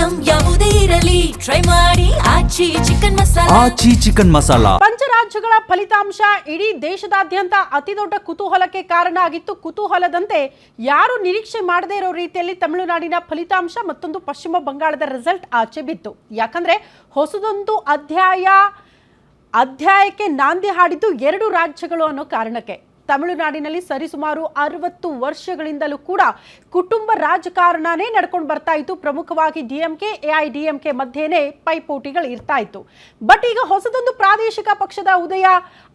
Item ಯಾವುದೇ ಇರಲಿ try ಮಾಡಿ ಆಚಿ ಚಿಕನ್ ಮಸಾಲಾ. ಪಂಚರಾಜ್ಯಗಳ ಫಲಿತಾಂಶ ಇಡೀ ದೇಶದಾದ್ಯಂತ ಅತಿದೊಡ್ಡ ಕುತೂಹಲಕ್ಕೆ ಕಾರಣ ಆಗಿತ್ತು. ಕುತೂಹಲದಂತೆ ಯಾರು ನಿರೀಕ್ಷೆ ಮಾಡದೇ ಇರೋ ರೀತಿಯಲ್ಲಿ ತಮಿಳುನಾಡಿನ ಫಲಿತಾಂಶ ಮತ್ತೊಂದು ಪಶ್ಚಿಮ ಬಂಗಾಳದ ರಿಸಲ್ಟ್ ಆಚೆ ಬಿತ್ತು. ಯಾಕಂದ್ರೆ ಹೊಸದೊಂದು ಅಧ್ಯಾಯಕ್ಕೆ ನಾಂದಿ ಹಾಡಿದ್ದು ಎರಡು ರಾಜ್ಯಗಳು ಅನ್ನೋ ಕಾರಣಕ್ಕೆ. ತಮಿಳುನಾಡಿನಲ್ಲಿ ಸರಿಸುಮಾರು 60 ವರ್ಷಗಳಿಂದಲೂ ಕೂಡ ಕುಟುಂಬ ರಾಜಕಾರಣನೇ ನಡ್ಕೊಂಡು ಬರ್ತಾ ಇತ್ತು. ಪ್ರಮುಖವಾಗಿ ಡಿಎಂಕೆ ಎಐಡಿಎಂಕೆ ಮಧ್ಯೆನೇ ಪೈಪೋಟಿಗಳು ಇರ್ತಾ ಇತ್ತು. ಬಟ್ ಈಗ ಹೊಸದೊಂದು ಪ್ರಾದೇಶಿಕ ಪಕ್ಷದ ಉದಯ,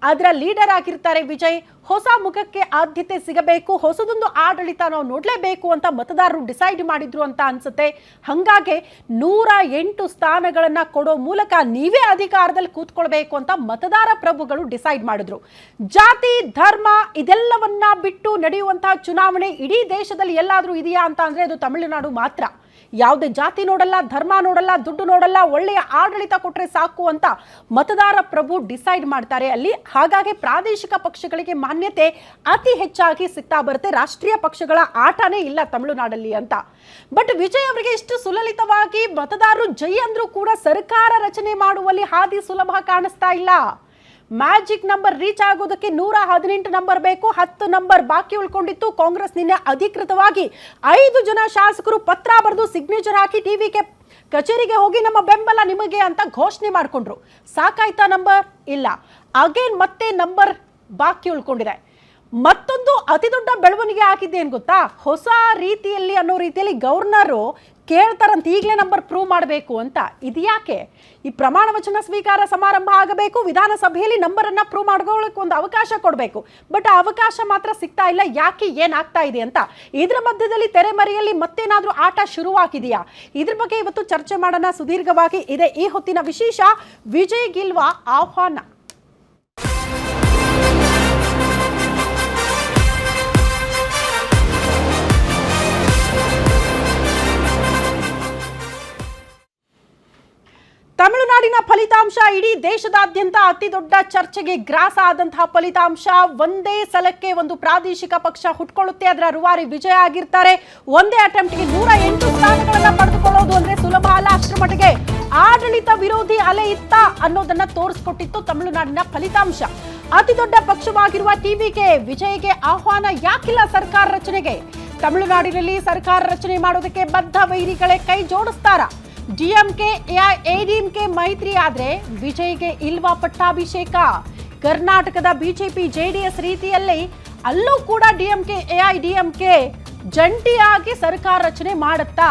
ಅದರ ಲೀಡರ್ ಆಗಿರ್ತಾರೆ ವಿಜಯ್. ಹೊಸ ಮುಖಕ್ಕೆ ಆದ್ಯತೆ ಸಿಗಬೇಕು, ಹೊಸದೊಂದು ಆಡಳಿತ ನಾವು ನೋಡಲೇಬೇಕು ಅಂತ ಮತದಾರರು ಡಿಸೈಡ್ ಮಾಡಿದ್ರು ಅಂತ ಅನ್ಸುತ್ತೆ. ಹಾಗಾಗಿ 108 ಸ್ಥಾನಗಳನ್ನ ಕೊಡೋ ಮೂಲಕ ನೀವೇ ಅಧಿಕಾರದಲ್ಲಿ ಕೂತ್ಕೊಳ್ಬೇಕು ಅಂತ ಮತದಾರ ಪ್ರಭುಗಳು ಡಿಸೈಡ್ ಮಾಡಿದ್ರು. ಜಾತಿ, ಧರ್ಮ ಇದೆಲ್ಲವನ್ನ ಬಿಟ್ಟು ನಡೆಯುವಂತಹ ಚುನಾವಣೆ ಇಡೀ ದೇಶದಲ್ಲಿ ಎಲ್ಲಾದ್ರೂ ಇದೆಯಾ ಅಂತ ಅಂದ್ರೆ ಅದು ತಮಿಳುನಾಡು ಮಾತ್ರ. ಯಾವುದೇ ಜಾತಿ ನೋಡಲ್ಲ, ಧರ್ಮ ನೋಡಲ್ಲ, ದುಡ್ಡು ನೋಡಲ್ಲ, ಒಳ್ಳೆಯ ಆಡಳಿತ ಕೊಟ್ರೆ ಸಾಕು ಅಂತ ಮತದಾರ ಪ್ರಭು ಡಿಸೈಡ್ ಮಾಡ್ತಾರೆ ಅಲ್ಲಿ. ಹಾಗಾಗಿ ಪ್ರಾದೇಶಿಕ ಪಕ್ಷಗಳಿಗೆ ಮಾನ್ಯತೆ ಅತಿ ಹೆಚ್ಚಾಗಿ ಸಿಗ್ತಾ ಬರುತ್ತೆ. ರಾಷ್ಟ್ರೀಯ ಪಕ್ಷಗಳ ಆಟನೇ ಇಲ್ಲ ತಮಿಳುನಾಡಲ್ಲಿ ಅಂತ. ಬಟ್ ವಿಜಯ್ ಅವರಿಗೆ ಇಷ್ಟು ಸುಲಲಿತವಾಗಿ ಮತದಾರರು ಜೈ ಅಂದ್ರೂ ಕೂಡ ಸರ್ಕಾರ ರಚನೆ ಮಾಡುವಲ್ಲಿ ಹಾದಿ ಸುಲಭ ಕಾಣಿಸ್ತಾ ಇಲ್ಲ. ಮ್ಯಾಜಿಕ್ ನಂಬರ್ ರೀಚ್ ಆಗೋದಕ್ಕೆ 118 ನಂಬರ್ ಬೇಕು. 10 ನಂಬರ್ ಬಾಕಿ ಉಳ್ಕೊಂಡಿತ್ತು. ಕಾಂಗ್ರೆಸ್ ನಿನ್ನೆ ಅಧಿಕೃತವಾಗಿ 5 ಜನ ಶಾಸಕರು ಪತ್ರ ಬರೆದು ಸಿಗ್ನೇಚರ್ ಹಾಕಿ ಟಿವಿಕೆ ಕಚೇರಿಗೆ ಹೋಗಿ ನಮ್ಮ ಬೆಂಬಲ ನಿಮಗೆ ಅಂತ ಘೋಷಣೆ ಮಾಡಿಕೊಂಡ್ರು. ಸಾಕಾಯ್ತಾ ನಂಬರ್? ಇಲ್ಲ. ಅಗೇನ್ ಮತ್ತೆ ನಂಬರ್ ಬಾಕಿ ಉಳ್ಕೊಂಡಿದೆ. ಮತ್ತೊಂದು ಅತಿ ದೊಡ್ಡ ಬೆಳವಣಿಗೆ ಆಗಿದ್ದೇನು ಗೊತ್ತಾ? ಹೊಸ ರೀತಿಯಲ್ಲಿ ಅನ್ನೋ ರೀತಿಯಲ್ಲಿ ಗವರ್ನರು ಕೇಳ್ತಾರಂತ ಈಗಲೇ ನಂಬರ್ ಪ್ರೂವ್ ಮಾಡಬೇಕು ಅಂತ. ಇದು ಯಾಕೆ? ಈ ಪ್ರಮಾಣ ವಚನ ಸ್ವೀಕಾರ ಸಮಾರಂಭ ಆಗಬೇಕು, ವಿಧಾನಸಭೆಯಲ್ಲಿ ನಂಬರನ್ನು ಪ್ರೂವ್ ಮಾಡ್ಕೊಳ್ಳೋಕೆ ಒಂದು ಅವಕಾಶ ಕೊಡಬೇಕು. ಬಟ್ ಆ ಅವಕಾಶ ಮಾತ್ರ ಸಿಗ್ತಾ ಇಲ್ಲ. ಯಾಕೆ, ಏನಾಗ್ತಾ ಇದೆ ಅಂತ. ಇದರ ಮಧ್ಯದಲ್ಲಿ ತೆರೆಮರೆಯಲ್ಲಿ ಮತ್ತೇನಾದ್ರೂ ಆಟ ಶುರುವಾಗಿದೆಯಾ? ಇದ್ರ ಬಗ್ಗೆ ಇವತ್ತು ಚರ್ಚೆ ಮಾಡೋಣ ಸುದೀರ್ಘವಾಗಿ. ಇದೆ ಈ ಹೊತ್ತಿನ ವಿಶೇಷ. ವಿಜಯ್ ಗಿಲ್ವಾ ಆಹ್ವಾನ. ತಮಿಳುನಾಡಿನ ಫಲಿತಾಂಶ ಇಡೀ ದೇಶದಾದ್ಯಂತ ಅತಿ ದೊಡ್ಡ ಚರ್ಚೆಗೆ ಗ್ರಾಸ ಆದಂತಹ ಫಲಿತಾಂಶ. ಒಂದೇ ಸಲಕ್ಕೆ ಒಂದು ಪ್ರಾದೇಶಿಕ ಪಕ್ಷ ಹುಟ್ಕೊಳ್ಳುತ್ತೆ. ಅದರ ರೂವಾರಿ ವಿಜಯ ಆಗಿರ್ತಾರೆ. ಒಂದೇ ಅಟೆಂಪ್ಟ್ಗೆ 108 ಸ್ಥಾನಗಳನ್ನ ಪಡೆದುಕೊಳ್ಳೋದು ಅಂದ್ರೆ ಸುಲಭ ಅಲ್ಲ. ಅಷ್ಟರ ಮಟ್ಟಿಗೆ ಆಡಳಿತ ವಿರೋಧಿ ಅಲೆ ಇತ್ತ ಅನ್ನೋದನ್ನ ತೋರಿಸ್ಕೊಟ್ಟಿತ್ತು ತಮಿಳುನಾಡಿನ ಫಲಿತಾಂಶ. ಅತಿ ದೊಡ್ಡ ಪಕ್ಷವಾಗಿರುವ ಟಿವಿಕೆ ವಿಜಯ್ಗೆ ಆಹ್ವಾನ ಯಾಕಿಲ್ಲ ಸರ್ಕಾರ ರಚನೆಗೆ? ತಮಿಳುನಾಡಿನಲ್ಲಿ ಸರ್ಕಾರ ರಚನೆ ಮಾಡೋದಕ್ಕೆ ಬದ್ಧ ವೈರಿಗಳೇ ಕೈ ಜೋಡಿಸ್ತಾರ? ಡಿಎಂಕೆ ಎಐಎಡಿಎಂಕೆ ಮೈತ್ರಿ ಆದ್ರೆ ವಿಜಯ್ಗೆ ಇಲ್ವಾ ಪಟ್ಟಾಭಿಷೇಕ? ಕರ್ನಾಟಕದ ಬಿಜೆಪಿ ಜೆಡಿಎಸ್ ರೀತಿಯಲ್ಲಿ ಅಲ್ಲೂ ಕೂಡ ಡಿಎಂಕೆ ಎಐಎಡಿಎಂಕೆ ಜಂಟಿಯಾಗಿ ಸರ್ಕಾರ ರಚನೆ ಮಾಡುತ್ತಾ?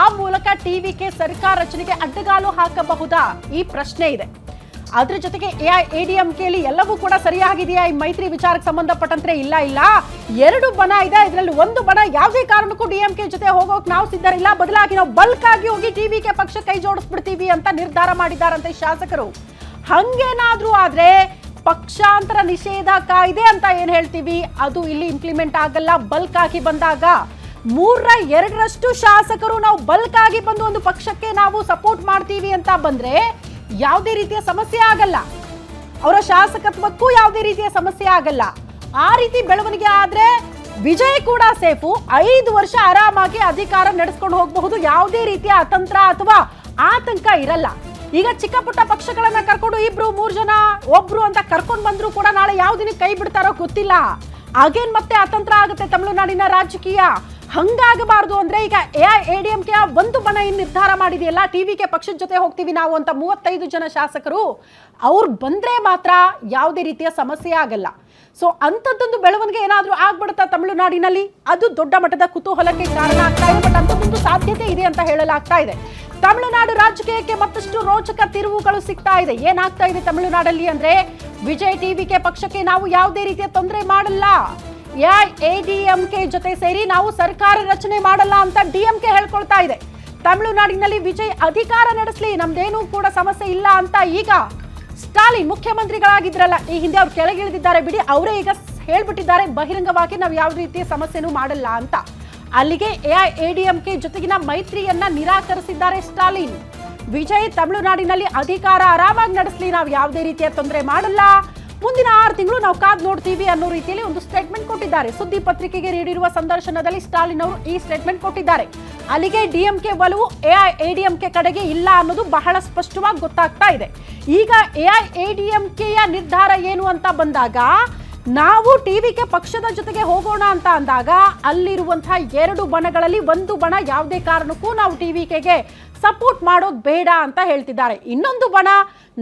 ಆ ಮೂಲಕ ಟಿವಿಕೆ ಸರ್ಕಾರ ರಚನೆಗೆ ಅಡ್ಡಗಾಲು ಹಾಕಬಹುದಾ? ಈ ಪ್ರಶ್ನೆ ಇದೆ. ಅದ್ರ ಜೊತೆಗೆ ಎಐಎಡಿಎಂಕೆಯಲ್ಲಿ ಎಲ್ಲವೂ ಕೂಡ ಸರಿಯಾಗಿದೆಯಾ? ಈ ಮೈತ್ರಿ ವಿಚಾರಕ್ಕೆ ಸಂಬಂಧಪಟ್ಟಂತೆ ಇಲ್ಲ. 2 ಬಣ ಇದೆ. ಇದರಲ್ಲಿ ಒಂದು ಬಣ ಯಾವುದೇ ಕಾರಣಕ್ಕೂ ಡಿಎಂಕೆ ಜೊತೆ ಹೋಗೋಕೆ ನಾವು ಸಿದ್ಧರಿಲ್ಲ, ಬದಲಾಗಿ ನಾವು ಬಲ್ಕ್ ಆಗಿ ಹೋಗಿ ಟಿವಿಕೆ ಪಕ್ಷ ಕೈ ಜೋಡಿಸ್ಬಿಡ್ತೀವಿ ಅಂತ ನಿರ್ಧಾರ ಮಾಡಿದ್ದಾರಂತೆ ಶಾಸಕರು. ಹಂಗೇನಾದ್ರೂ ಆದ್ರೆ ಪಕ್ಷಾಂತರ ನಿಷೇಧ ಕಾಯ್ದೆ ಅಂತ ಏನ್ ಹೇಳ್ತೀವಿ ಅದು ಇಲ್ಲಿ ಇಂಪ್ಲಿಮೆಂಟ್ ಆಗಲ್ಲ. ಬಲ್ಕ್ ಆಗಿ ಬಂದಾಗ 3/2 ಶಾಸಕರು ನಾವು ಬಲ್ಕ್ ಆಗಿ ಬಂದು ಒಂದು ಪಕ್ಷಕ್ಕೆ ನಾವು ಸಪೋರ್ಟ್ ಮಾಡ್ತೀವಿ ಅಂತ ಬಂದ್ರೆ ಯಾವುದೇ ರೀತಿಯ ಸಮಸ್ಯೆ ಆಗಲ್ಲ. ಅವರ ಶಾಸಕತ್ವಕ್ಕೂ ಯಾವುದೇ ರೀತಿಯ ಸಮಸ್ಯೆ ಆಗಲ್ಲ. ಆ ರೀತಿ ಬೆಳವಣಿಗೆ ಆದ್ರೆ ವಿಜಯ್ ಕೂಡ ಸೇಫು. 5 ವರ್ಷ ಆರಾಮಾಗಿ ಅಧಿಕಾರ ನಡೆಸ್ಕೊಂಡು ಹೋಗಬಹುದು. ಯಾವುದೇ ರೀತಿಯ ಅತಂತ್ರ ಅಥವಾ ಆತಂಕ ಇರಲ್ಲ. ಈಗ ಚಿಕ್ಕ ಪುಟ್ಟ ಪಕ್ಷಗಳನ್ನ ಕರ್ಕೊಂಡು 2-3 ಜನ ಒಬ್ರು ಅಂತ ಕರ್ಕೊಂಡು ಬಂದ್ರು ಕೂಡ ನಾಳೆ ಯಾವ ದಿನಕ್ಕೆ ಕೈ ಬಿಡ್ತಾರೋ ಗೊತ್ತಿಲ್ಲ. ಅಗೇನ್ ಮತ್ತೆ ಅತಂತ್ರ ಆಗುತ್ತೆ ತಮಿಳುನಾಡಿನ ರಾಜಕೀಯ. ಹಂಗಾಗಬಾರ್ದು ಅಂದ್ರೆ ಈಗ ಎಐಎಡಿಎಂಕೆ ಒಂದು ಬಣ ಏನು ನಿರ್ಧಾರ ಮಾಡಿದೆಯಲ್ಲ, ಟಿವಿಕೆ ಪಕ್ಷದ ಜೊತೆ ಹೋಗ್ತೀವಿ ನಾವು ಅಂತ 35 ಜನ ಶಾಸಕರು ಅವ್ರು ಬಂದ್ರೆ ಮಾತ್ರ ಯಾವುದೇ ರೀತಿಯ ಸಮಸ್ಯೆ ಆಗಲ್ಲ. ಸೊ ಅಂಥದ್ದೊಂದು ಬೆಳವಣಿಗೆ ಏನಾದರೂ ಆಗ್ಬಿಡುತ್ತಾ ತಮಿಳುನಾಡಿನಲ್ಲಿ? ಅದು ದೊಡ್ಡ ಮಟ್ಟದ ಕುತೂಹಲಕ್ಕೆ ಕಾರಣ ಆಗ್ತಾ ಇದೆ. ಬಟ್ ಅಂಥದ್ದೊಂದು ಸಾಧ್ಯತೆ ಇದೆ ಅಂತ ಹೇಳಲಾಗ್ತಾ ಇದೆ. ತಮಿಳುನಾಡು ರಾಜಕೀಯಕ್ಕೆ ಮತ್ತಷ್ಟು ರೋಚಕ ತಿರುವುಗಳು ಸಿಗ್ತಾ ಇದೆ. ಏನಾಗ್ತಾ ಇದೆ ತಮಿಳುನಾಡಲ್ಲಿ ಅಂದ್ರೆ ವಿಜಯ್ ಟಿವಿಕೆ ಪಕ್ಷಕ್ಕೆ ನಾವು ಯಾವುದೇ ರೀತಿಯ ತೊಂದರೆ ಮಾಡಲ್ಲ, ಎಐಎಡಿಎಂಕೆ ಜೊತೆ ಸೇರಿ ನಾವು ಸರ್ಕಾರ ರಚನೆ ಮಾಡಲ್ಲ ಅಂತ ಡಿಎಂಕೆ ಹೇಳ್ಕೊಳ್ತಾ ಇದೆ. ತಮಿಳುನಾಡಿನಲ್ಲಿ ವಿಜಯ್ ಅಧಿಕಾರ ನಡೆಸಲಿ, ನಮ್ದೇನೂ ಕೂಡ ಸಮಸ್ಯೆ ಇಲ್ಲ ಅಂತ ಈಗ ಸ್ಟಾಲಿನ್ ಮುಖ್ಯಮಂತ್ರಿಗಳಾಗಿದ್ರಲ್ಲ, ಈ ಹಿಂದೆ ಅವ್ರು ಕೆಳಗಿಳಿದಿದ್ದಾರೆ ಬಿಡಿ, ಅವರೇ ಈಗ ಹೇಳ್ಬಿಟ್ಟಿದ್ದಾರೆ ಬಹಿರಂಗವಾಗಿ ನಾವು ಯಾವ ರೀತಿಯ ಸಮಸ್ಯೆನೂ ಮಾಡಲ್ಲ ಅಂತ. ಅಲ್ಲಿಗೆ ಎಐಎಡಿಎಂಕೆ ಜೊತೆಗಿನ ಮೈತ್ರಿಯನ್ನ ನಿರಾಕರಿಸಿದ್ದಾರೆ ಸ್ಟಾಲಿನ್. ವಿಜಯ್ ತಮಿಳುನಾಡಿನಲ್ಲಿ ಅಧಿಕಾರ ಆರಾಮಾಗಿ ನಡೆಸಲಿ, ನಾವು ಯಾವುದೇ ರೀತಿಯ ತೊಂದರೆ ಮಾಡಲ್ಲ, ಮುಂದಿನ 6 ತಿಂಗಳು ನಾವು ಕಾದು ನೋಡ್ತೀವಿ ಅನ್ನೋ ರೀತಿಯಲ್ಲಿ ಒಂದು ಸ್ಟೇಟ್ಮೆಂಟ್ ಕೊಟ್ಟಿದ್ದಾರೆ. ಸುದ್ದಿ ಪತ್ರಿಕೆಗೆ ನೀಡಿರುವ ಸಂದರ್ಶನದಲ್ಲಿ ಸ್ಟಾಲಿನ್ ಅವರು ಈ ಸ್ಟೇಟ್ಮೆಂಟ್ ಕೊಟ್ಟಿದ್ದಾರೆ. ಅಲ್ಲಿಗೆ ಡಿಎಂಕೆ ಒಲವು ಎಐಎಡಿಎಂಕೆ ಕಡೆಗೆ ಇಲ್ಲ ಅನ್ನೋದು ಬಹಳ ಸ್ಪಷ್ಟವಾಗಿ ಗೊತ್ತಾಗ್ತಾ ಇದೆ. ಈಗ ಎಐಎಡಿಎಂಕೆಯ ನಿರ್ಧಾರ ಏನು ಅಂತ ಬಂದಾಗ, ನಾವು ಟಿವಿಕೆ ಪಕ್ಷದ ಜೊತೆಗೆ ಹೋಗೋಣ ಅಂತ ಅಂದಾಗ ಅಲ್ಲಿರುವಂತಹ 2 ಬಣಗಳಲ್ಲಿ ಒಂದು ಬಣ ಯಾವುದೇ ಕಾರಣಕ್ಕೂ ನಾವು ಟಿವಿಕೆಗೆ ಸಪೋರ್ಟ್ ಮಾಡೋದು ಬೇಡ ಅಂತ ಹೇಳ್ತಿದ್ದಾರೆ. ಇನ್ನೊಂದು ಬಣ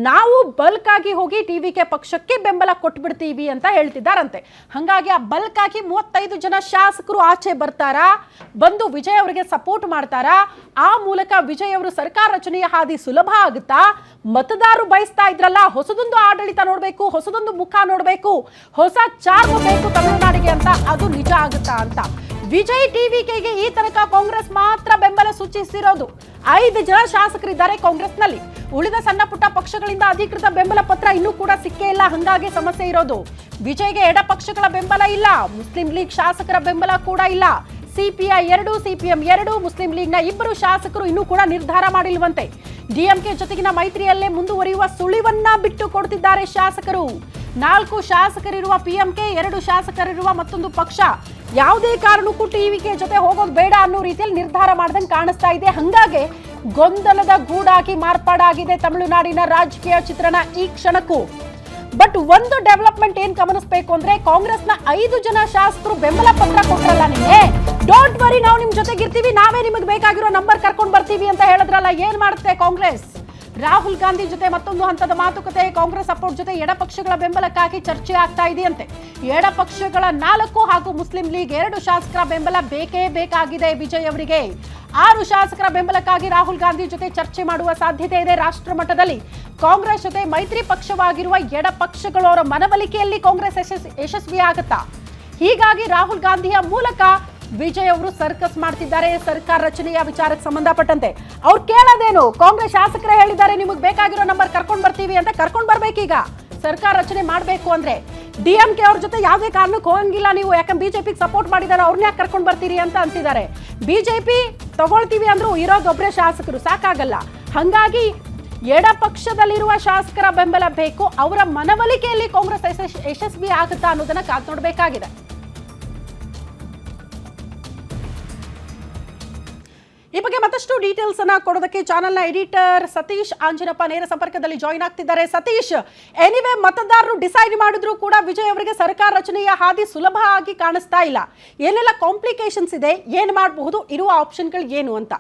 ನಾವು ಬಲ್ಕ್ ಆಗಿ ಹೋಗಿ ಟಿವಿಕೆ ಪಕ್ಷಕ್ಕೆ ಬೆಂಬಲ ಕೊಟ್ಬಿಡ್ತೀವಿ ಅಂತ ಹೇಳ್ತಿದ್ದಾರಂತೆ. ಹಾಗಾಗಿ ಆ ಬಲ್ಕ್ ಆಗಿ 35 ಜನ ಶಾಸಕರು ಆಚೆ ಬರ್ತಾರಾ, ಬಂದು ವಿಜಯ್ ಅವರಿಗೆ ಸಪೋರ್ಟ್ ಮಾಡ್ತಾರಾ, ಆ ಮೂಲಕ ವಿಜಯ್ ಅವರು ಸರ್ಕಾರ ರಚನೆಯ ಹಾದಿ ಸುಲಭ ಆಗುತ್ತಾ? ಮತದಾರರು ಬಯಸ್ತಾ ಇದ್ರಲ್ಲ, ಹೊಸದೊಂದು ಆಡಳಿತ ನೋಡ್ಬೇಕು, ಹೊಸದೊಂದು ಮುಖ ನೋಡ್ಬೇಕು, ಹೊಸ ಚಾರ್ಮ್ ಬೇಕು ತಮಿಳುನಾಡಿಗೆ ಅಂತ, ಅದು ನಿಜ ಆಗುತ್ತಾ ಅಂತ. ವಿಜಯ್ ಟಿವಿಕೆಗೆ ಈ ತನಕ ಕಾಂಗ್ರೆಸ್ ಮಾತ್ರ ಬೆಂಬಲ ಸೂಚಿಸಿರೋದು. 5 ಜನ ಶಾಸಕರಿದ್ದಾರೆ ಕಾಂಗ್ರೆಸ್ನಲ್ಲಿ. ಉಳಿದ ಸಣ್ಣ ಪುಟ್ಟ ಪಕ್ಷಗಳಿಂದ ಅಧಿಕೃತ ಬೆಂಬಲ ಪತ್ರ ಇನ್ನೂ ಕೂಡ ಸಿಕ್ಕೇ ಇಲ್ಲ. ಹಂಗಾಗಿ ಸಮಸ್ಯೆ ಇರೋದು. ವಿಜಯ್ಗೆ ಎಡ ಪಕ್ಷಗಳ ಬೆಂಬಲ ಇಲ್ಲ, ಮುಸ್ಲಿಂ ಲೀಗ್ ಶಾಸಕರ ಬೆಂಬಲ ಕೂಡ ಇಲ್ಲ. ಸಿಪಿಐ 2, ಸಿಪಿಎಂ 2, ಮುಸ್ಲಿಂ ಲೀಗ್ನ 2 ಶಾಸಕರು ಇನ್ನೂ ಕೂಡ ನಿರ್ಧಾರ ಮಾಡಿಲ್ವಂತೆ. ಡಿಎಂಕೆ ಜೊತೆಗಿನ ಮೈತ್ರಿಯಲ್ಲೇ ಮುಂದುವರಿಯುವ ಸುಳಿವನ್ನ ಬಿಟ್ಟು ಕೊಡ್ತಿದ್ದಾರೆ ಶಾಸಕರು. 4 ಶಾಸಕರಿರುವ ಪಿಎಂಕೆ, 2 ಶಾಸಕರಿರುವ ಮತ್ತೊಂದು ಪಕ್ಷ ಯಾವುದೇ ಕಾರಣಕ್ಕೂ ಟಿವಿಕೆ ಜೊತೆ ಹೋಗೋದು ಬೇಡ ಅನ್ನೋ ರೀತಿಯಲ್ಲಿ ನಿರ್ಧಾರ ಮಾಡ್ದಂಗೆ ಕಾಣಿಸ್ತಾ ಇದೆ. ಹಂಗಾಗಿ ಗೊಂದಲದ ಗೂಡಾಗಿ ಮಾರ್ಪಾಡಾಗಿದೆ ತಮಿಳುನಾಡಿನ ರಾಜಕೀಯ ಚಿತ್ರಣ ಈ ಕ್ಷಣಕ್ಕೂ. ಬಟ್ ಒಂದು ಡೆವಲಪ್ಮೆಂಟ್ ಏನ್ ಗಮನಿಸಬೇಕು ಅಂದ್ರೆ, ಕಾಂಗ್ರೆಸ್ನ 5 ಜನ ಶಾಸಕರು ಬೆಂಬಲ ಪತ್ರ ಕೊಟ್ಟರಲ್ಲ, ನಿನ್ನೆ ಡೋಂಟ್ ವರಿ ನಾವು ನಿಮ್ ಜೊತೆಗಿರ್ತೀವಿ, ನಾವೇ ನಿಮಗೆ ಬೇಕಾಗಿರೋ ನಂಬರ್ ಕರ್ಕೊಂಡು ಬರ್ತೀವಿ ಅಂತ ಹೇಳಿದ್ರಲ್ಲ, ಏನ್ ಮಾಡುತ್ತೆ ಕಾಂಗ್ರೆಸ್? ರಾಹುಲ್ ಗಾಂಧಿ ಜೊತೆ ಮತ್ತೊಂದು ಹಂತದ ಮಾತುಕತೆ, ಕಾಂಗ್ರೆಸ್ ಸಪೋರ್ಟ್ ಜೊತೆ ಎಡಪಕ್ಷಗಳ ಬೆಂಬಲಕ್ಕಾಗಿ ಚರ್ಚೆ ಆಗ್ತಾ ಇದೆಯಂತೆ. ಎಡಪಕ್ಷಗಳ 4 ಹಾಗೂ ಮುಸ್ಲಿಂ ಲೀಗ್ 2 ಶಾಸಕರ ಬೆಂಬಲ ಬೇಕೇ ಬೇಕಾಗಿದೆ ವಿಜಯ್ ಅವರಿಗೆ. 6 ಶಾಸಕರ ಬೆಂಬಲಕ್ಕಾಗಿ ರಾಹುಲ್ ಗಾಂಧಿ ಜೊತೆ ಚರ್ಚೆ ಮಾಡುವ ಸಾಧ್ಯತೆ ಇದೆ ರಾಷ್ಟ್ರ ಮಟ್ಟದಲ್ಲಿ. ಕಾಂಗ್ರೆಸ್ ಜೊತೆ ಮೈತ್ರಿ ಪಕ್ಷವಾಗಿರುವ ಎಡಪಕ್ಷಗಳವರ ಮನವೊಲಿಕೆಯಲ್ಲಿ ಕಾಂಗ್ರೆಸ್ ಯಶಸ್ವಿ ಆಗುತ್ತಾ? ಹೀಗಾಗಿ ರಾಹುಲ್ ಗಾಂಧಿಯ ಮೂಲಕ ವಿಜಯ್ ಅವರು ಸರ್ಕಸ್ ಮಾಡ್ತಿದ್ದಾರೆ ಸರ್ಕಾರ ರಚನೆಯ ವಿಚಾರಕ್ಕೆ ಸಂಬಂಧಪಟ್ಟಂತೆ. ಅವ್ರು ಕೇಳೋದೇನು, ಕಾಂಗ್ರೆಸ್ ಶಾಸಕರೇ ಹೇಳಿದ್ದಾರೆ ನಿಮಗೆ ಬೇಕಾಗಿರೋ ನಂಬರ್ ಕರ್ಕೊಂಡು ಬರ್ತೀವಿ ಅಂತ. ಕರ್ಕೊಂಡು ಬರ್ಬೇಕೀಗ ಸರ್ಕಾರ ರಚನೆ ಮಾಡಬೇಕು ಅಂದ್ರೆ. ಡಿಎಂಕೆ ಅವ್ರ ಜೊತೆ ಯಾವುದೇ ಕಾರಣಕ್ಕೂ ಹೋಗಂಗಿಲ್ಲ ನೀವು, ಯಾಕಂದ್ರೆ ಬಿಜೆಪಿಗೆ ಸಪೋರ್ಟ್ ಮಾಡಿದ್ದಾರೆ, ಅವ್ರನ್ನ ಯಾಕೆ ಕರ್ಕೊಂಡು ಬರ್ತೀರಿ ಅಂತ ಅಂತಿದ್ದಾರೆ. ಬಿಜೆಪಿ ತಗೊಳ್ತೀವಿ ಅಂದ್ರೂ ಇರೋದೊಬ್ಬರೇ ಶಾಸಕರು ಸಾಕಾಗಲ್ಲ. ಹಂಗಾಗಿ ಎಡಪಕ್ಷದಲ್ಲಿರುವ ಶಾಸಕರ ಬೆಂಬಲ ಬೇಕು. ಅವರ ಮನವೊಲಿಕೆಯಲ್ಲಿ ಕಾಂಗ್ರೆಸ್ ಯಶಸ್ವಿ ಆಗುತ್ತಾ ಅನ್ನೋದನ್ನ ಕಾದು ನೋಡಬೇಕಾಗಿದೆ. ಈ ಬಗ್ಗೆ ಮತ್ತಷ್ಟು ಡೀಟೇಲ್ಸ್ ಅನ್ನ ಕೊಡೋದಕ್ಕೆ ಚಾನೆಲ್ನ ಎಡಿಟರ್ ಸತೀಶ್ ಆಂಜನಪ್ಪ ನೇರ ಸಂಪರ್ಕದಲ್ಲಿ ಜಾಯಿನ್ ಆಗ್ತಿದ್ದಾರೆ. ಸತೀಶ್, ಎನಿವೇ ಮತದಾರರು ಡಿಸೈಡ್ ಮಾಡಿದ್ರು ಕೂಡ ವಿಜಯ್ ಅವರಿಗೆ ಸರ್ಕಾರ ರಚನೆಯ ಹಾದಿ ಸುಲಭ ಆಗಿ ಕಾಣಿಸ್ತಾ ಇಲ್ಲ. ಏನೆಲ್ಲ ಕಾಂಪ್ಲಿಕೇಶನ್ಸ್ ಇದೆ, ಏನು ಮಾಡಬಹುದು, ಇರುವ ಆಪ್ಷನ್ಗಳು ಏನು ಅಂತ?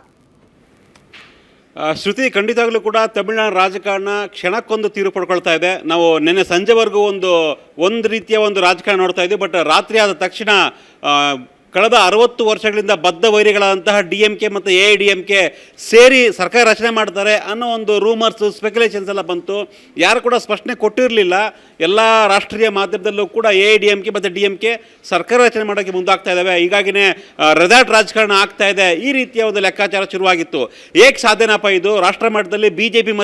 ಶ್ರುತಿ, ಖಂಡಿತವಾಗ್ಲೂ ಕೂಡ ತಮಿಳುನಾಡು ರಾಜಕಾರಣ ಕ್ಷಣಕ್ಕೊಂದು ತೀರು ಪಡ್ಕೊಳ್ತಾ ಇದೆ. ನಾವು ನಿನ್ನೆ ಸಂಜೆವರೆಗೂ ಒಂದು ರೀತಿಯ ಒಂದು ರಾಜಕಾರಣ ನೋಡ್ತಾ ಇದ್ದೀವಿ. ಬಟ್ ರಾತ್ರಿ ಆದ ತಕ್ಷಣ ಕಳೆದ 60 ವರ್ಷಗಳಿಂದ ಬದ್ಧ ವೈರಿಗಳಾದಂತಹ ಡಿಎಂಕೆ ಮತ್ತು ಎಐಡಿಎಂಕೆ ಸೇರಿ ಸರ್ಕಾರ ರಚನೆ ಮಾಡ್ತಾರೆ ಅನ್ನೋ ಒಂದು ರೂಮರ್ಸ್, ಸ್ಪೆಕ್ಯುಲೇಷನ್ಸ್ ಎಲ್ಲ ಬಂತು. ಯಾರು ಕೂಡ ಸ್ಪಷ್ಟನೆ ಕೊಟ್ಟಿರಲಿಲ್ಲ. ಎಲ್ಲ ರಾಷ್ಟ್ರೀಯ ಮಾಧ್ಯಮದಲ್ಲೂ ಕೂಡ ಎಐಡಿಎಂಕೆ ಮತ್ತು ಡಿಎಂಕೆ ಸರ್ಕಾರ ರಚನೆ ಮಾಡೋಕ್ಕೆ ಮುಂದಾಗ್ತಾ ಇದ್ದಾವೆ, ಹೀಗಾಗಿನೇ ರೆಸಾರ್ಟ್ ರಾಜಕಾರಣ ಆಗ್ತಾ ಇದೆ, ಈ ರೀತಿಯ ಒಂದು ಲೆಕ್ಕಾಚಾರ ಶುರುವಾಗಿತ್ತು. ಏಕೆ ಸಾಧ್ಯನಪ್ಪ ಇದು? ರಾಷ್ಟ್ರ ಮಟ್ಟದಲ್ಲಿ ಬಿಜೆಪಿ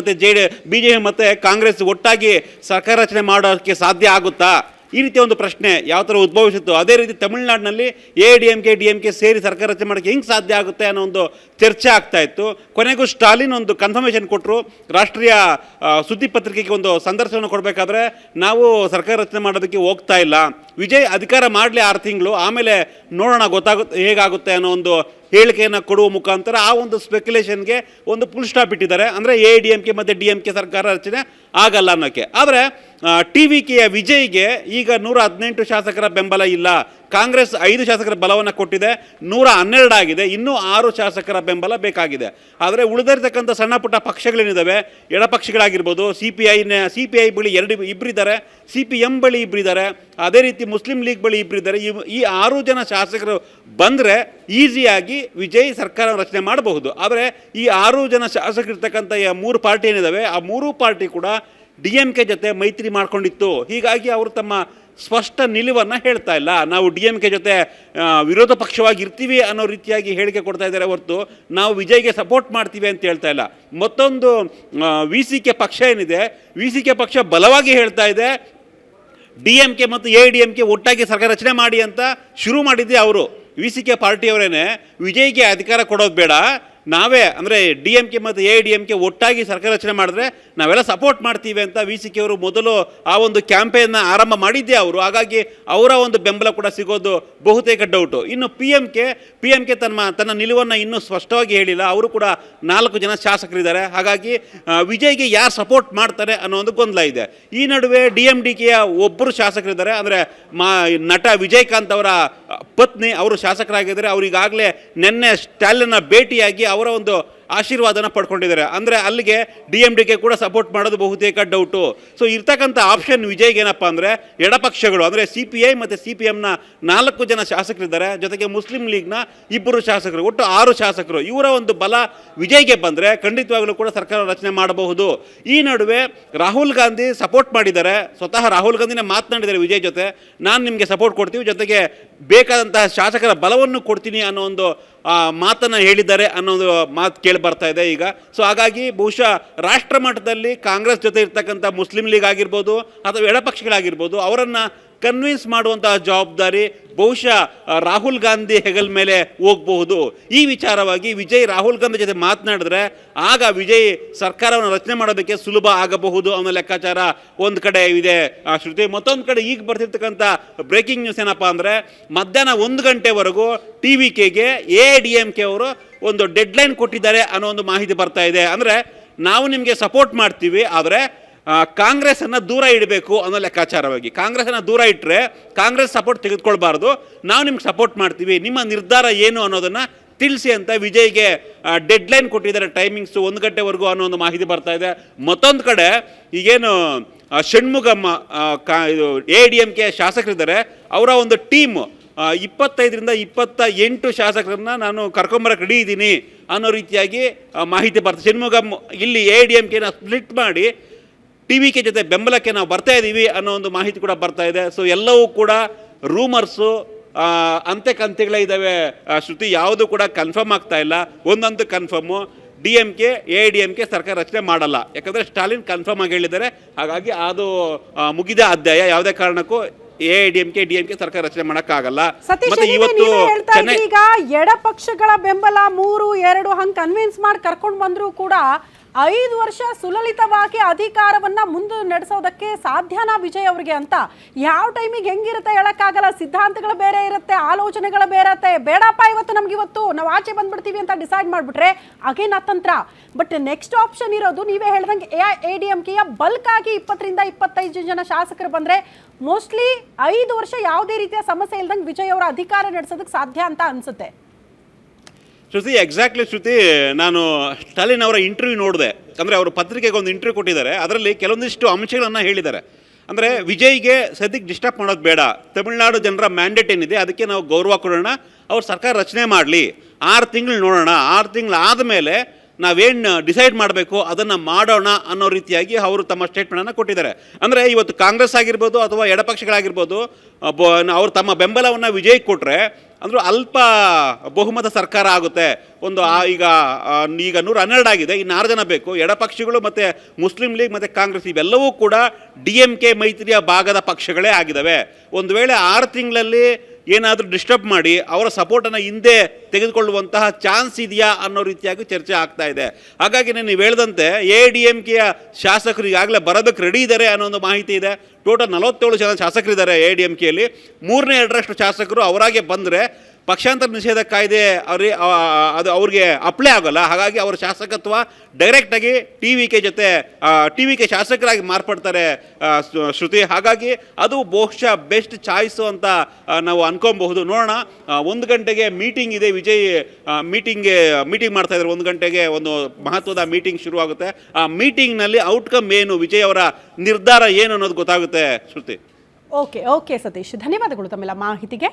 ಮತ್ತು ಕಾಂಗ್ರೆಸ್ ಒಟ್ಟಾಗಿ ಸರ್ಕಾರ ರಚನೆ ಮಾಡೋಕ್ಕೆ ಸಾಧ್ಯ ಆಗುತ್ತಾ? ಈ ರೀತಿಯ ಒಂದು ಪ್ರಶ್ನೆ ಯಾವ ಥರ ಉದ್ಭವಿಸಿತ್ತು. ಅದೇ ರೀತಿ ತಮಿಳುನಾಡಿನಲ್ಲಿ ಎಐಡಿಎಂಕೆ ಡಿಎಂಕೆ ಸೇರಿ ಸರ್ಕಾರ ರಚನೆ ಮಾಡೋಕ್ಕೆ ಹೆಂಗೆ ಸಾಧ್ಯ ಆಗುತ್ತೆ ಅನ್ನೋ ಒಂದು ಚರ್ಚೆ ಆಗ್ತಾ ಇತ್ತು. ಕೊನೆಗೂ ಸ್ಟಾಲಿನ್ ಒಂದು ಕನ್ಫರ್ಮೇಷನ್ ಕೊಟ್ಟರು. ರಾಷ್ಟ್ರೀಯ ಸುದ್ದಿ ಪತ್ರಿಕೆಗೆ ಒಂದು ಸಂದರ್ಶನ ಕೊಡಬೇಕಾದ್ರೆ ನಾವು ಸರ್ಕಾರ ರಚನೆ ಮಾಡೋದಕ್ಕೆ ಹೋಗ್ತಾ ಇಲ್ಲ, ವಿಜಯ್ ಅಧಿಕಾರ ಮಾಡಲಿ 6 ತಿಂಗಳು, ಆಮೇಲೆ ನೋಡೋಣ ಗೊತ್ತಾಗುತ್ತೆ ಹೇಗಾಗುತ್ತೆ ಅನ್ನೋ ಒಂದು ಹೇಳಿಕೆಯನ್ನು ಕೊಡುವ ಮುಖಾಂತರ ಆ ಒಂದು ಸ್ಪೆಕ್ಯುಲೇಷನ್ಗೆ ಒಂದು ಫುಲ್ ಸ್ಟಾಪ್ ಇಟ್ಟಿದ್ದಾರೆ. ಅಂದರೆ ಎಐಡಿಎಂಕೆ ಮತ್ತು ಡಿಎಂಕೆ ಸರ್ಕಾರ ರಚನೆ ಆಗಲ್ಲ ಅನ್ನೋಕ್ಕೆ. ಆದರೆ ಟಿವಿಕೆಯ ವಿಜಯ್ಗೆ ಈಗ 118 ಶಾಸಕರ ಬೆಂಬಲ ಇಲ್ಲ. ಕಾಂಗ್ರೆಸ್ 5 ಶಾಸಕರ ಬಲವನ್ನು ಕೊಟ್ಟಿದೆ, 112 ಆಗಿದೆ. ಇನ್ನೂ 6 ಶಾಸಕರ ಬೆಂಬಲ ಬೇಕಾಗಿದೆ. ಆದರೆ ಉಳಿದಿರ್ತಕ್ಕಂಥ ಸಣ್ಣ ಪುಟ್ಟ ಪಕ್ಷಗಳೇನಿದ್ದಾವೆ, ಎಡಪಕ್ಷಗಳಾಗಿರ್ಬೋದು, ಸಿಪಿಐ ಬಳಿ 2 ಇದ್ದಾರೆ, ಸಿಪಿಎಂ ಬಳಿ 2 ಇದ್ದಾರೆ, ಅದೇ ರೀತಿ ಮುಸ್ಲಿಂ ಲೀಗ್ ಬಳಿ 2 ಇದ್ದಾರೆ. ಈ 6 ಜನ ಶಾಸಕರು ಬಂದರೆ ಈಸಿಯಾಗಿ ವಿಜಯ್ ಸರ್ಕಾರ ರಚನೆ ಮಾಡಬಹುದು. ಆದರೆ ಈ 6 ಜನ ಶಾಸಕರಿರ್ತಕ್ಕಂಥ 3 ಪಾರ್ಟಿ ಏನಿದ್ದಾವೆ, ಆ 3 ಪಾರ್ಟಿ ಕೂಡ ಡಿಎಂಕೆ ಜೊತೆ ಮೈತ್ರಿ ಮಾಡ್ಕೊಂಡಿತ್ತು. ಹೀಗಾಗಿ ಅವರು ತಮ್ಮ ಸ್ಪಷ್ಟ ನಿಲುವನ್ನು ಹೇಳ್ತಾ ಇಲ್ಲ. ನಾವು ಡಿಎಂಕೆ ಜೊತೆ ವಿರೋಧ ಪಕ್ಷವಾಗಿ ಇರ್ತೀವಿ ಅನ್ನೋ ರೀತಿಯಾಗಿ ಹೇಳಿಕೆ ಕೊಡ್ತಾ ಇದ್ದಾರೆ ಹೊರತು ನಾವು ವಿಜಯ್ಗೆ ಸಪೋರ್ಟ್ ಮಾಡ್ತೀವಿ ಅಂತ ಹೇಳ್ತಾ ಇಲ್ಲ. ಮತ್ತೊಂದು ವಿಸಿಕೆ ಪಕ್ಷ ಏನಿದೆ, ವಿಸಿಕೆ ಪಕ್ಷ ಬಲವಾಗಿ ಹೇಳ್ತಾ ಇದೆ ಡಿಎಂಕೆ ಮತ್ತು ಎಐಡಿಎಂಕೆ ಒಟ್ಟಾಗಿ ಸರ್ಕಾರ ರಚನೆ ಮಾಡಿ ಅಂತ ಶುರು ಮಾಡಿದ್ದೆ ಅವರು. ವಿಸಿಕೆ ಪಾರ್ಟಿಯವರೇನೆ ವಿಜಯ್ಗೆ ಅಧಿಕಾರ ಕೊಡೋದು ಬೇಡ, ನಾವೇ ಅಂದರೆ DMK ಮತ್ತು AIADMK ಒಟ್ಟಾಗಿ ಸರ್ಕಾರ ರಚನೆ ಮಾಡಿದ್ರೆ ನಾವೆಲ್ಲ ಸಪೋರ್ಟ್ ಮಾಡ್ತೀವಿ ಅಂತ VCK ಅವರು ಮೊದಲು ಆ ಒಂದು ಕ್ಯಾಂಪೇನ್ನ ಆರಂಭ ಮಾಡಿದ್ದೇ ಅವರು. ಹಾಗಾಗಿ ಅವರ ಒಂದು ಬೆಂಬಲ ಕೂಡ ಸಿಗೋದು ಬಹುತೇಕ ಡೌಟು. ಇನ್ನು PMK ತನ್ನ ನಿಲುವನ್ನು ಇನ್ನೂ ಸ್ಪಷ್ಟವಾಗಿ ಹೇಳಿಲ್ಲ. ಅವರು ಕೂಡ 4 ಜನ ಶಾಸಕರಿದ್ದಾರೆ. ಹಾಗಾಗಿ ವಿಜಯ್ಗೆ ಯಾರು ಸಪೋರ್ಟ್ ಮಾಡ್ತಾರೆ ಅನ್ನೋ ಒಂದು ಗೊಂದಲ ಇದೆ. ಈ ನಡುವೆ DMDKಯ ಒಬ್ಬರು ಶಾಸಕರಿದ್ದಾರೆ, ಅಂದರೆ ನಟ ವಿಜಯಕಾಂತ್ ಅವರ ಪತ್ನಿ ಅವರು ಶಾಸಕರಾಗಿದ್ದಾರೆ. ಅವರು ಈಗಾಗಲೇ ನಿನ್ನೆ ಸ್ಟಾಲಿನ್ನ ಭೇಟಿಯಾಗಿ ಅವರ ಒಂದು ಆಶೀರ್ವಾದನ ಪಡ್ಕೊಂಡಿದ್ದಾರೆ. ಅಂದರೆ ಅಲ್ಲಿಗೆ DMDK ಕೂಡ ಸಪೋರ್ಟ್ ಮಾಡೋದು ಬಹುತೇಕ ಡೌಟು. ಸೊ ಇರ್ತಕ್ಕಂಥ ಆಪ್ಷನ್ ವಿಜಯ್ಗೆ ಏನಪ್ಪ ಅಂದರೆ ಎಡಪಕ್ಷಗಳು ಅಂದರೆ CPI ಮತ್ತು CPMನ 4 ಜನ ಶಾಸಕರಿದ್ದಾರೆ, ಜೊತೆಗೆ ಮುಸ್ಲಿಂ ಲೀಗ್ನ 2 ಶಾಸಕರು, ಒಟ್ಟು 6 ಶಾಸಕರು. ಇವರ ಒಂದು ಬಲ ವಿಜಯ್ಗೆ ಬಂದರೆ ಖಂಡಿತವಾಗಲೂ ಕೂಡ ಸರ್ಕಾರ ರಚನೆ ಮಾಡಬಹುದು. ಈ ನಡುವೆ ರಾಹುಲ್ ಗಾಂಧಿ ಸಪೋರ್ಟ್ ಮಾಡಿದ್ದಾರೆ. ಸ್ವತಃ ರಾಹುಲ್ ಗಾಂಧಿನೇ ಮಾತನಾಡಿದ್ದಾರೆ ವಿಜಯ್ ಜೊತೆ, ನಾನು ನಿಮಗೆ ಸಪೋರ್ಟ್ ಕೊಡ್ತೀವಿ, ಜೊತೆಗೆ ಬೇಕಾದಂತಹ ಶಾಸಕರ ಬಲವನ್ನು ಕೊಡ್ತೀನಿ ಅನ್ನೋ ಒಂದು ಮಾತನ್ನು ಹೇಳಿದ್ದಾರೆ ಅನ್ನೋದು ಮಾತು ಕೇಳಿ ಬರ್ತಾ ಇದೆ ಈಗ. ಸೊ ಹಾಗಾಗಿ ಬಹುಶಃ ರಾಷ್ಟ್ರ ಮಟ್ಟದಲ್ಲಿ ಕಾಂಗ್ರೆಸ್ ಜೊತೆ ಇರ್ತಕ್ಕಂಥ ಮುಸ್ಲಿಂ ಲೀಗ್ ಆಗಿರ್ಬೋದು ಅಥವಾ ಎಡಪಕ್ಷಗಳಾಗಿರ್ಬೋದು ಅವರನ್ನು ಕನ್ವಿನ್ಸ್ ಮಾಡುವಂತಹ ಜವಾಬ್ದಾರಿ ಬಹುಶಃ ರಾಹುಲ್ ಗಾಂಧಿ ಹೆಗಲ ಮೇಲೆ ಹೋಗಬಹುದು. ಈ ವಿಚಾರವಾಗಿ ವಿಜಯ್ ರಾಹುಲ್ ಗಾಂಧಿ ಜೊತೆ ಮಾತನಾಡಿದ್ರೆ ಆಗ ವಿಜಯ್ ಸರ್ಕಾರವನ್ನು ರಚನೆ ಮಾಡೋದಕ್ಕೆ ಸುಲಭ ಆಗಬಹುದು ಅನ್ನೋ ಲೆಕ್ಕಾಚಾರ ಒಂದು ಕಡೆ ಇದೆ ಶ್ರುತಿ. ಮತ್ತೊಂದು ಕಡೆ ಈಗ ಬರ್ತಿರ್ತಕ್ಕಂಥ ಬ್ರೇಕಿಂಗ್ ನ್ಯೂಸ್ ಏನಪ್ಪ ಅಂದರೆ ಮಧ್ಯಾಹ್ನ 1 ಗಂಟೆವರೆಗೂ TVKಗೆ AIADMK ಅವರು ಒಂದು ಡೆಡ್ಲೈನ್ ಕೊಟ್ಟಿದ್ದಾರೆ ಅನ್ನೋ ಒಂದು ಮಾಹಿತಿ ಬರ್ತಾ ಇದೆ. ಅಂದರೆ ನಾವು ನಿಮಗೆ ಸಪೋರ್ಟ್ ಮಾಡ್ತೀವಿ, ಆದರೆ ಕಾಂಗ್ರೆಸ್ಸನ್ನು ದೂರ ಇಡಬೇಕು ಅನ್ನೋ ಲೆಕ್ಕಾಚಾರವಾಗಿ. ಕಾಂಗ್ರೆಸ್ಸನ್ನು ದೂರ ಇಟ್ಟರೆ ಕಾಂಗ್ರೆಸ್ ಸಪೋರ್ಟ್ ತೆಗೆದುಕೊಳ್ಬಾರ್ದು, ನಾವು ನಿಮ್ಗೆ ಸಪೋರ್ಟ್ ಮಾಡ್ತೀವಿ, ನಿಮ್ಮ ನಿರ್ಧಾರ ಏನು ಅನ್ನೋದನ್ನು ತಿಳಿಸಿ ಅಂತ ವಿಜಯ್ಗೆ ಡೆಡ್ಲೈನ್ ಕೊಟ್ಟಿದ್ದಾರೆ, ಟೈಮಿಂಗ್ಸು 1 ಗಂಟೆವರೆಗೂ ಅನ್ನೋ ಒಂದು ಮಾಹಿತಿ ಬರ್ತಾ ಇದೆ. ಮತ್ತೊಂದು ಕಡೆ ಈಗೇನು ಷಣ್ಮುಗಮ್ಮ ಇದು AIADMK ಶಾಸಕರಿದ್ದಾರೆ, ಅವರ ಒಂದು ಟೀಮ್ 25ರಿಂದ 28 ಶಾಸಕರನ್ನ ನಾನು ಕರ್ಕೊಂಬರಕ್ಕೆ ರೆಡಿ ಇದ್ದೀನಿ ಅನ್ನೋ ರೀತಿಯಾಗಿ ಮಾಹಿತಿ ಬರ್ತದೆ. ಷಣ್ಮುಗಮ್ ಇಲ್ಲಿ AIADMKನ ಸ್ಪ್ಲಿಟ್ ಮಾಡಿ TVK ಜೊತೆ ಬೆಂಬಲಕ್ಕೆ ನಾವು ಬರ್ತಾ ಇದ್ದೀವಿ ಅನ್ನೋ ಒಂದು ಮಾಹಿತಿ ಕೂಡ ಬರ್ತಾ ಇದೆ. ಸೊ ಎಲ್ಲವೂ ಕೂಡ ರೂಮರ್ಸು, ಅಂತೆಗಳೇ ಇದ್ದಾವೆ ಶ್ರುತಿ. ಯಾವುದು ಕೂಡ ಕನ್ಫರ್ಮ್ ಆಗ್ತಾ ಇಲ್ಲ. ಒಂದಂತೂ ಕನ್ಫರ್ಮು, AIADMK ಸರ್ಕಾರ ರಚನೆ ಮಾಡಲ್ಲ, ಯಾಕಂದರೆ ಸ್ಟಾಲಿನ್ ಕನ್ಫರ್ಮ್ ಆಗಿ ಹೇಳಿದ್ದಾರೆ. ಹಾಗಾಗಿ ಅದು ಮುಗಿದ ಅಧ್ಯಾಯ. ಯಾವುದೇ ಕಾರಣಕ್ಕೂ AIADMK DMK ಸರ್ಕಾರ ರಚನೆ ಮಾಡೋಕ್ಕಾಗಲ್ಲ. ಮತ್ತೆ ಇವತ್ತು ಈಗ ಎಡಪಕ್ಷಗಳ ಬೆಂಬಲ 3-2 ಹಂಗೆ ಕನ್ವಿನ್ಸ್ ಮಾಡಿ ಕರ್ಕೊಂಡು ಬಂದರೂ ಕೂಡ 5 ವರ್ಷ ಸುಲಲಿತವಾಗಿ ಅಧಿಕಾರವನ್ನ ಮುಂದೆ ನಡೆಸೋದಕ್ಕೆ ಸಾಧ್ಯನಾ ವಿಜಯ್ ಅವರಿಗೆ ಅಂತ? ಯಾವ ಟೈಮಿಗೆ ಹೆಂಗಿರುತ್ತೆ ಹೇಳಕ್ಕಾಗಲ್ಲ. ಸಿದ್ಧಾಂತಗಳು ಬೇರೆ ಇರುತ್ತೆ, ಆಲೋಚನೆಗಳು ಬೇರೆ ಇರುತ್ತೆ. ಬೇಡಪ್ಪ ಇವತ್ತು ನಾವು ಆಚೆ ಬಂದ್ಬಿಡ್ತೀವಿ ಅಂತ ಡಿಸೈಡ್ ಮಾಡಿಬಿಟ್ರೆ ಅಗೇನ್ ಅತಂತ್ರ. ಬಟ್ ನೆಕ್ಸ್ಟ್ ಆಪ್ಷನ್ ಇರೋದು ನೀವೇ ಹೇಳ್ದಂಗೆ AIADMKಯ ಬಲ್ಕ್ ಆಗಿ 20ರಿಂದ 25 ಜನ ಶಾಸಕರು ಬಂದ್ರೆ ಮೋಸ್ಟ್ಲಿ 5 ವರ್ಷ ಯಾವುದೇ ರೀತಿಯ ಸಮಸ್ಯೆ ಇಲ್ದಂಗೆ ವಿಜಯ್ ಅವರ ಅಧಿಕಾರ ನಡೆಸೋದಕ್ಕೆ ಸಾಧ್ಯ ಅಂತ ಅನ್ಸುತ್ತೆ. ಶ್ರುತಿ, ಎಕ್ಸಾಕ್ಟ್ಲಿ ಶ್ರುತಿ, ನಾನು ಸ್ಟಾಲಿನ್ ಅವರ ಇಂಟರ್ವ್ಯೂ ನೋಡಿದೆ. ಅಂದರೆ ಅವರು ಪತ್ರಿಕೆಗೆ ಒಂದು ಇಂಟರ್ವ್ಯೂ ಕೊಟ್ಟಿದ್ದಾರೆ, ಅದರಲ್ಲಿ ಕೆಲವೊಂದಿಷ್ಟು ಅಂಶಗಳನ್ನು ಹೇಳಿದ್ದಾರೆ. ಅಂದರೆ ವಿಜಯ್ಗೆ ಸದ್ಯಕ್ಕೆ ಡಿಸ್ಟರ್ಬ್ ಮಾಡೋದು ಬೇಡ, ತಮಿಳುನಾಡು ಜನರ ಮ್ಯಾಂಡೇಟ್ ಏನಿದೆ ಅದಕ್ಕೆ ನಾವು ಗೌರವ ಕೊಡೋಣ, ಅವ್ರು ಸರ್ಕಾರ ರಚನೆ ಮಾಡಲಿ, 6 ತಿಂಗಳು ನೋಡೋಣ, 6 ತಿಂಗಳು ಆದಮೇಲೆ ನಾವೇನು ಡಿಸೈಡ್ ಮಾಡಬೇಕು ಅದನ್ನು ಮಾಡೋಣ ಅನ್ನೋ ರೀತಿಯಾಗಿ ಅವರು ತಮ್ಮ ಸ್ಟೇಟ್ಮೆಂಟನ್ನು ಕೊಟ್ಟಿದ್ದಾರೆ. ಅಂದರೆ ಇವತ್ತು ಕಾಂಗ್ರೆಸ್ ಆಗಿರ್ಬೋದು ಅಥವಾ ಎಡಪಕ್ಷಗಳಾಗಿರ್ಬೋದು ಅವರು ತಮ್ಮ ಬೆಂಬಲವನ್ನು ವಿಜಯ್ ಕೊಟ್ಟರೆ ಅಂದರೂ ಅಲ್ಪ ಬಹುಮತ ಸರ್ಕಾರ ಆಗುತ್ತೆ. ಒಂದು ಈಗ 112 ಆಗಿದೆ, ಇನ್ನು 6 ಜನ ಬೇಕು. ಎಡಪಕ್ಷಗಳು ಮತ್ತು ಮುಸ್ಲಿಂ ಲೀಗ್ ಮತ್ತು ಕಾಂಗ್ರೆಸ್ ಇವೆಲ್ಲವೂ ಕೂಡ DMK ಮೈತ್ರಿಯ ಭಾಗದ ಪಕ್ಷಗಳೇ ಆಗಿದ್ದಾವೆ. ಒಂದು ವೇಳೆ 6 ತಿಂಗಳಲ್ಲಿ ಏನಾದರೂ ಡಿಸ್ಟರ್ಬ್ ಮಾಡಿ ಅವರ ಸಪೋರ್ಟನ್ನು ಹಿಂದೆ ತೆಗೆದುಕೊಳ್ಳುವಂತಹ ಚಾನ್ಸ್ ಇದೆಯಾ ಅನ್ನೋ ರೀತಿಯಾಗಿ ಚರ್ಚೆ ಆಗ್ತಾ ಇದೆ. ಹಾಗಾಗಿ ನೀವು ಹೇಳಿದಂತೆ AIADMKಯ ಶಾಸಕರು ಈಗಾಗಲೇ ಬರೋದಕ್ಕೆ ರೆಡಿ ಇದ್ದಾರೆ ಅನ್ನೋ ಒಂದು ಮಾಹಿತಿ ಇದೆ. ಟೋಟಲ್ 47 ಜನ ಶಾಸಕರಿದ್ದಾರೆ AIADMKಯಲ್ಲಿ. 3/2 ಶಾಸಕರು ಅವರಾಗೆ ಬಂದರೆ ಪಕ್ಷಾಂತರ ನಿಷೇಧ ಕಾಯ್ದೆ ಅದು ಅವ್ರಿಗೆ ಅಪ್ಲೈ ಆಗೋಲ್ಲ. ಹಾಗಾಗಿ ಅವರ ಶಾಸಕತ್ವ ಡೈರೆಕ್ಟಾಗಿ TVK ಶಾಸಕರಾಗಿ ಮಾರ್ಪಡ್ತಾರೆ ಶ್ರುತಿ. ಹಾಗಾಗಿ ಅದು ಬಹುಶಃ ಬೆಸ್ಟ್ ಚಾಯ್ಸು ಅಂತ ನಾವು ಅನ್ಕೊಬಹುದು. ನೋಡೋಣ, 1 ಗಂಟೆಗೆ ಮೀಟಿಂಗ್ ಇದೆ. ವಿಜಯ್ ಮೀಟಿಂಗ್ ಮಾಡ್ತಾ ಇದ್ದಾರೆ. 1 ಗಂಟೆಗೆ ಒಂದು ಮಹತ್ವದ ಮೀಟಿಂಗ್ ಶುರುವಾಗುತ್ತೆ. ಆ ಮೀಟಿಂಗ್ನಲ್ಲಿ ಔಟ್ಕಮ್ ಏನು, ವಿಜಯ್ ಅವರ ನಿರ್ಧಾರ ಏನು ಅನ್ನೋದು ಗೊತ್ತಾಗುತ್ತೆ ಶ್ರುತಿ. ಓಕೆ ಸತೀಶ್, ಧನ್ಯವಾದಗಳು ತಮ್ಮೆಲ್ಲ ಮಾಹಿತಿಗೆ.